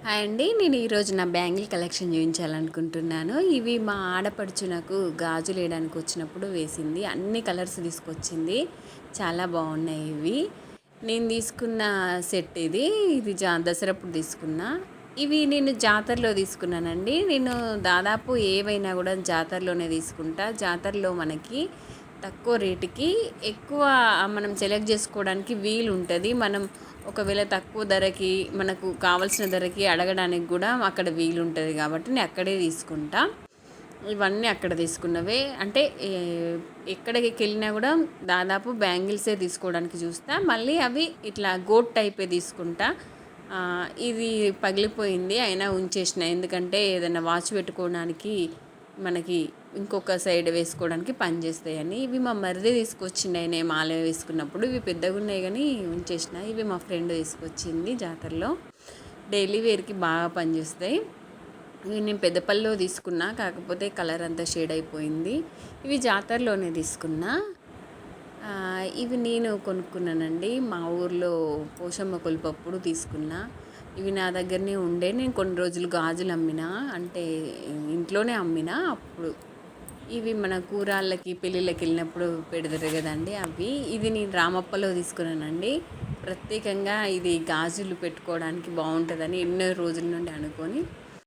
Hi అండి. నేను ఈరోజు నా బ్యాంగిల్ కలెక్షన్ చూపించాలనుకుంటున్నాను. ఇవి మా ఆడపడుచు నాకు గాజులేయడానికి వచ్చినప్పుడు వేసింది. అన్ని కలర్స్ తీసుకొచ్చింది. చాలా బాగున్నాయి ఇవి. నేను తీసుకున్న సెట్ ఇది. ఇది దసరప్పుడు తీసుకున్నా. ఇవి నేను జాతరలో తీసుకున్నానండి. నేను దాదాపు ఏవైనా కూడా జాతరలోనే తీసుకుంటా. జాతరలో మనకి తక్కువ రేటుకి ఎక్కువ మనం సెలెక్ట్ చేసుకోవడానికి వీలు ఉంటుంది. మనం ఒకవేళ తక్కువ ధరకి మనకు కావాల్సిన ధరకి అడగడానికి కూడా అక్కడ వీలు ఉంటుంది కాబట్టి నేను అక్కడే తీసుకుంటా. ఇవన్నీ అక్కడ తీసుకున్నవే. అంటే ఎక్కడికి వెళ్ళినా కూడా దాదాపు బ్యాంగిల్సే తీసుకోవడానికి చూస్తా. మళ్ళీ అవి ఇట్లా గోట్ టైపే తీసుకుంటా. ఇది పగిలిపోయింది అయినా ఉంచేసిన, ఎందుకంటే ఏదైనా వాచ్ పెట్టుకోవడానికి మనకి ఇంకొక సైడ్ వేసుకోవడానికి పనిచేస్తాయని. ఇవి మా మరిది తీసుకొచ్చిండు ఆయన మాల వేసుకున్నప్పుడు. ఇవి పెద్దగా ఉన్నాయి కానీ ఉంచేసిన. ఇవి మా ఫ్రెండ్ తీసుకొచ్చింది జాతరలో. డైలీ వేర్కి బాగా పనిచేస్తాయి. ఇవి నేను పెద్దపల్లిలో తీసుకున్నా, కాకపోతే కలర్ అంతా షేడ్ అయిపోయింది. ఇవి జాతరలోనే తీసుకున్నా. ఇవి నేను కొనుక్కున్నానండి. మా ఊర్లో పోషమ్మ కొలిపప్పుడు తీసుకున్నా. ఇవి నా దగ్గరనే ఉండే. నేను కొన్ని రోజులు గాజులు అమ్మినా, అంటే ఇంట్లోనే అమ్మినా. అప్పుడు ఇవి మన కూరాళ్ళకి పెళ్ళిళ్ళకి వెళ్ళినప్పుడు పెడతారు కదండి అవి. ఇది నేను రామప్పలో తీసుకున్నానండి. ప్రత్యేకంగా ఇది గాజులు పెట్టుకోవడానికి బాగుంటుందని ఎన్నో రోజుల నుండి అనుకొని